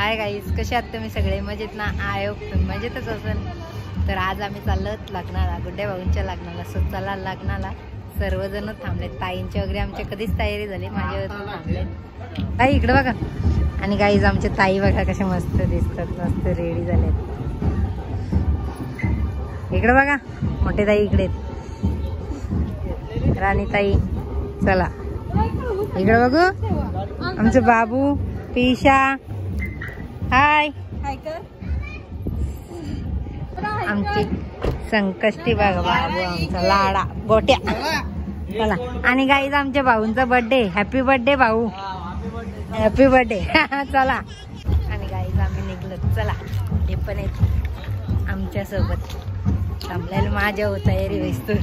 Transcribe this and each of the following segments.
Hi guys, कसे आहात तुम्ही सगळे? मजेत ना? आय होप मजेतच असेल. तर आज आम्ही चाललोत लग्नाला, गुड्ड्या भाऊंच्या लग्नाला. सो चला लग्नाला. सर्वजण थांबलेत, ताईंचे वगैरे आमच्या कधीच तयारी झाली, माझ्यावर थांबलेत. ताई इकडे बघा. आणि गाईज आमचे ताई बघा कसे मस्त दिसतात, मस्त रेडी झालेत. इकडे बघा, मोठे ताई इकडे, राणी ताई. चला इकडे बघू, आमचे बाबू, पीशा. हाय हाय कर. आमची संकष्टी बघा, बाबू आमचा लाडा गोट्या. चला. आणि गाईज आमच्या भाऊंचा बर्थडे. हॅपी बर्थडे भाऊ, हॅपी बर्थडे. चला. आणि गाईज आम्ही निघलो. चला, हे पण आहेत आमच्या सोबत. थांबलेलं माझ्या तयारी वस्तू.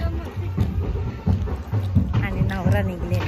आणि नवरा निघले.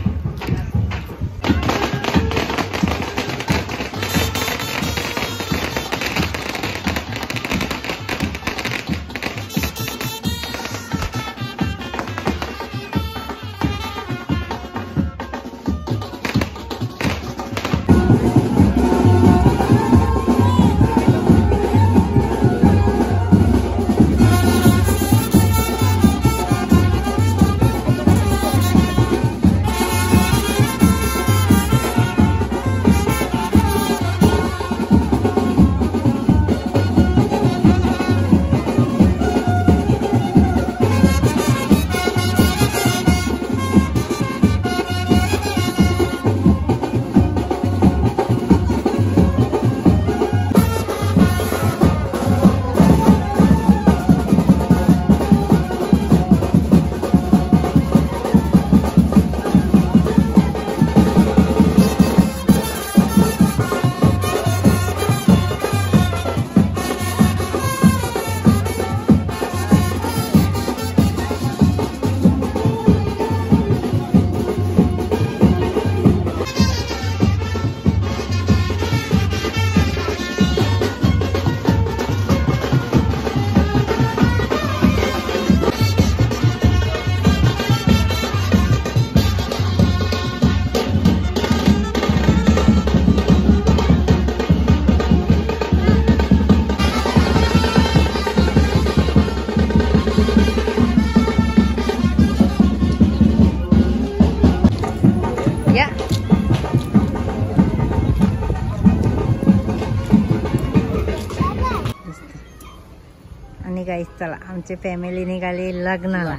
आणि गाईस चला, आमची फॅमिली निघाली लग्नाला.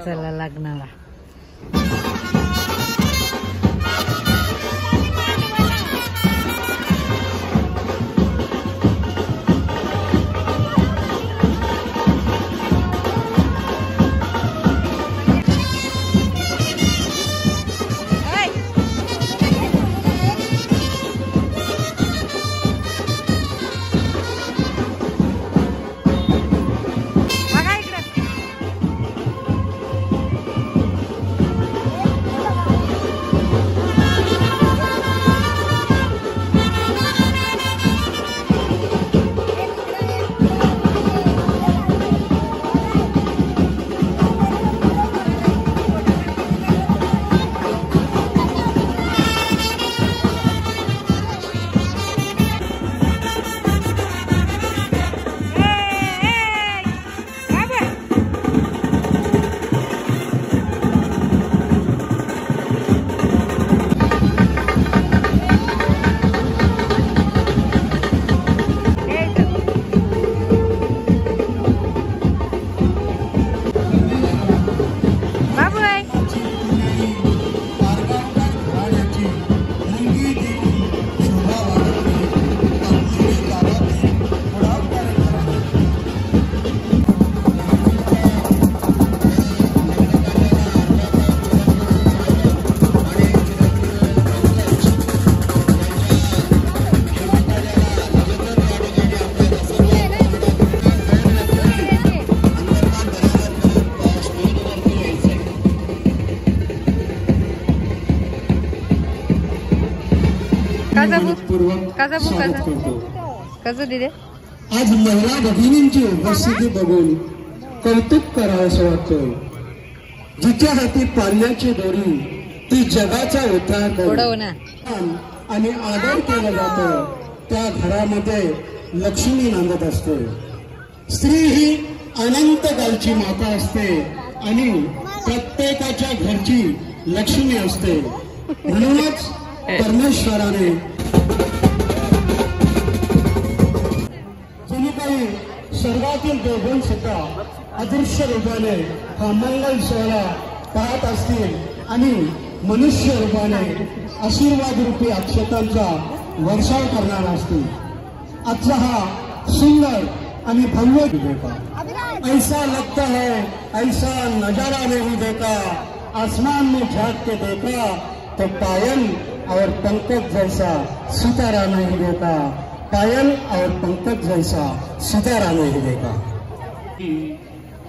चला लग्नाला. कसं दिले? आज महिला भगिनींची उपस्थिती बघून कौतुक करावंसं वाटतं. जिच्या हाती पाण्याची दोरी ती जगाचा उद्धार करते आणि आदर केला जातो त्या घरामध्ये लक्ष्मी नांदत असते. स्त्री ही अनंत कालची माता असते आणि प्रत्येकाच्या घरची लक्ष्मी असते. म्हणूनच परमेश्वराने जणू काही स्वर्गातील देवगण सुद्धा अदृश्य रूपाने हा मंगल सोहळा पाहत असतील आणि मनुष्य रूपाने आशीर्वाद रूपी अक्षतांचा वर्षाव करणार असतील. आजचा हा सुंदर आणि भव्य देखा ऐसा लगता है ऐसा नजारा नहीं देखा, आसमान में झांक के देखा तो पायल और पंकज जैसा सितारा नहीं देखा, पायल और पंकज जैसा सितारा नहीं देखा.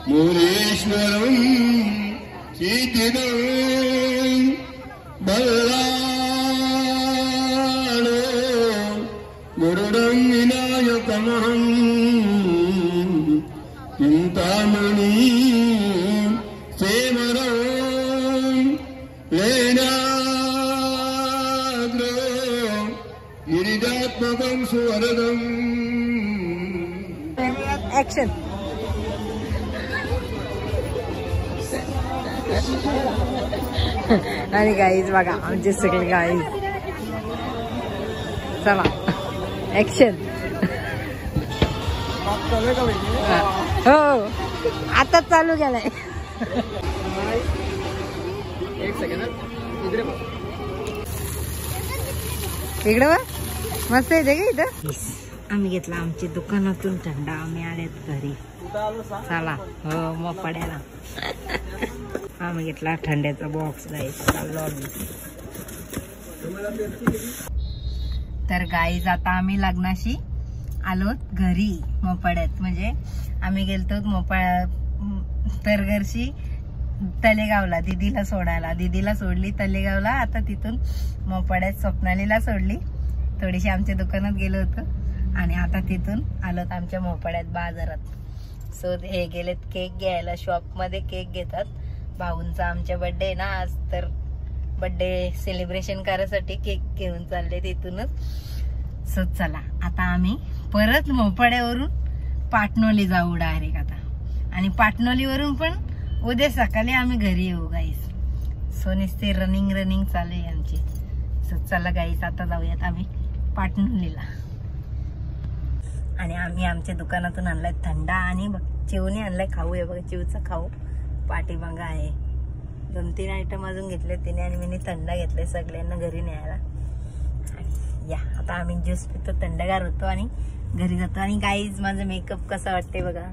मोरेश्वरम सीतिदं बल्लाळो गुरुडं विनायकमहं चिंतामणि सेवरं लेनाग्रो गिरिजात्मकं सुवरदं. ऍक्शन. आणि गाईज बघा आमचे सगळे गाईज. चला ऍक्शन. हो आता चालू केलाय. इकडे बघ मस्त येते का इथं. आम्ही घेतला आमच्या दुकानातून थंडा. आम्ही आलेत घरी. चला हो मग पड्याला आम्ही घेतला थंड्याचा बॉक्स. चाललो आम्ही. तर गाईज आता आम्ही लग्नाशी आलो घरी मोपाड्यात. म्हणजे आम्ही गेलतो तरघरशी तलेगावला दीदीला सोडायला. दीदीला सोडली तलेगावला. आता तिथून मोपाड्यात स्वप्नालीला सोडली. थोडीशी आमच्या दुकानात गेलो होतो आणि आता तिथून आलोत आमच्या मोपाड्यात बाजारात. सो हे गेलेत केक घ्यायला. शॉप मध्ये केक घेतात. भाऊंचा आमच्या बर्थडे ना आज, तर बर्थडे सेलिब्रेशन करायसाठी केक घेऊन चालले तिथूनच. सो चला आता आम्ही परत मोपाड्यावरून पाटणोली जाऊ डायरेक्ट आता. आणि पाटणोलीवरून पण उद्या सकाळी आम्ही घरी येऊ गाईस. सो नुसते रनिंग चालू आहे आमची. सो चला गाईस आता जाऊयात आम्ही पाटणोलीला. आणि आम्ही आमच्या दुकानातून आणलाय थंडा आणि चिवने आणलाय खाऊ. आहे बघा चिवचा खाऊ पाठीमागं आहे. 2-3 आयटम अजून घेतले तिने आणि मी थंडा घेतलाय सगळ्यांना घरी न्यायला. या आता आम्ही ज्यूस पितो, थंडगार होतो आणि घरी जातो. आणि गाईज माझं मेकअप कसा वाटते बघा.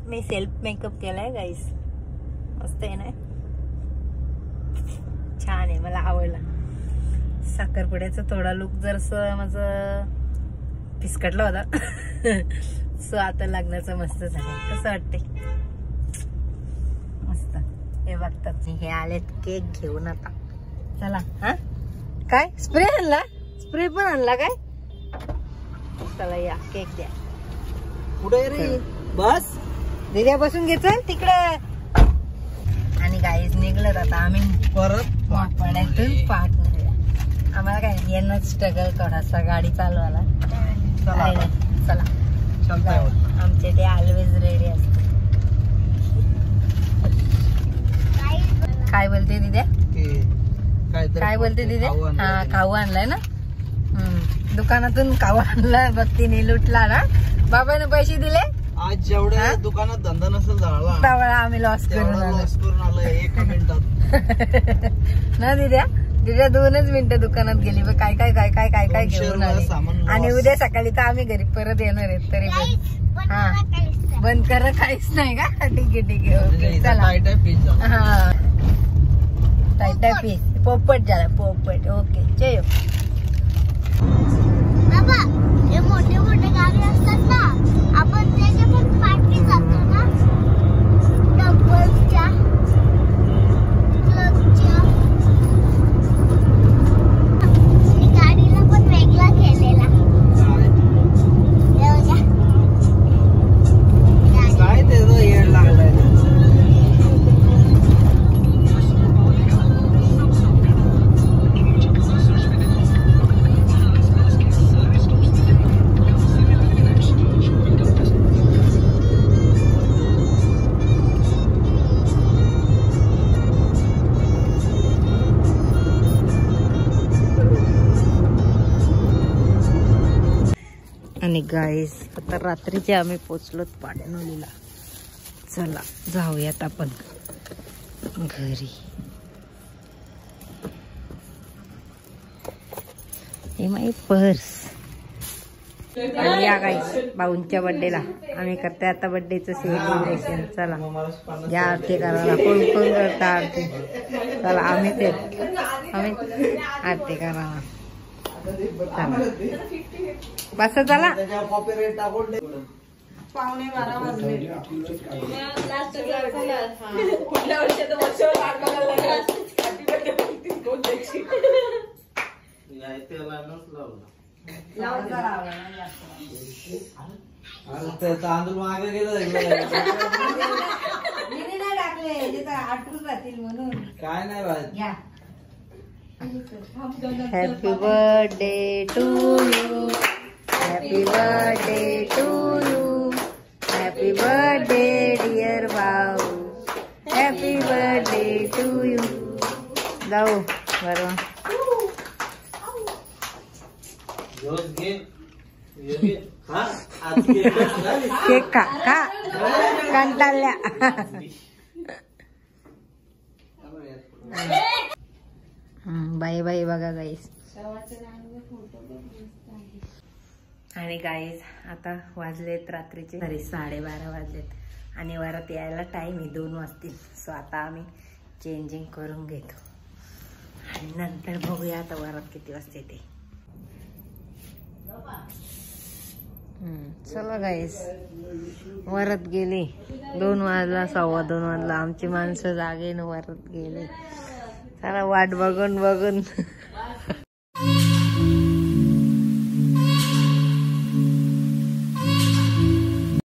मी सेल्फ मेकअप केलाय गाईज. मस्त आहे ना, छान आहे, मला आवडला. साखरपुड्याचा थोडा लुक जरसं माझं फिसकटला होता. सो आता लग्नाचं मस्त झालं. कसं वाटतंय? मस्त. हे बघतात हे आलेत केक घेऊन आता. चला. हा काय स्प्रे आणला? स्प्रे पण आणला काय? चला या केक द्या. पुढे रे बस दिद्या बसून घेचल तिकडे. आणि गाईज निघलं आता आम्ही परत पाटण्यातून पाटणा. आम्हाला काय येणं स्ट्रगल थोडासा गाडी चालवायला. चला आमचे ते ऑलवेज रेडी असते. काय बोलते दिद्या? काय बोलते दिद्या? हा खाऊ आणलाय ना. दुकानातून खाऊ आणला. भक्तीने लुटला ना. बाबाने पैसे दिले. आज जेवढ्या दुकानात धंदा नसेल झाला तेवढा आम्ही लॉस करून आलो 1 मिनिटात ना. दिद्या 2च मिनिटं दुकानात गेली. काय काय काय काय काय काय घेऊन आले. आणि उद्या सकाळी तर आम्ही घरी परत येणार आहेत. तरी पण हा बंद कर काहीच नाही का. ठीक आहे चला. हा टाटा पीस पोपट झाला पोपट. ओके जय. बाबा हे मोठे मोठे गावी असतात ना, आपण त्याच्या पण पाठी जातो ना डबलच्या क्लबच्या. गाडीला पण वेगळा केलेला. काय त्याचं येड लागलाय. आणि गाईस आता रात्रीचे आम्ही पोचलोत पाटणोलीला. चला जाऊयात आपण घरी. हे माझी पर्स. या गाईस भाऊंच्या बर्थडेला आम्ही करते आता बर्थडेचं सेलिब्रेशन. चला या आरती करायला. कोण कोण करता आरती? चला आम्ही आरती करायला. बस चला. पावणे 12 वाजले. तांदूळ मागे गेलं टाकले आठवून जातील म्हणून. काय नाही राहत. Happy birthday to you. Happy birthday to you. Happy birthday dear भाऊ. Happy birthday to you. जाऊ बरोबर. केक खा कंटाळल्या. बाय बाय बघा गाईस. आणि गाईस आता वाजलेत रात्रीचे 12:30 वाजलेत आणि वरात यायला टाइम आहे 2 वाजतील. सो आता आम्ही चेंजिंग करून घेतो आणि नंतर बघूया आता वरात किती वाजते ते. चला गाईस वरात गेली. 2 वाजला 2:15 वाजला. आमची माणसं जागेनं वरात गेले. चला वाट बघून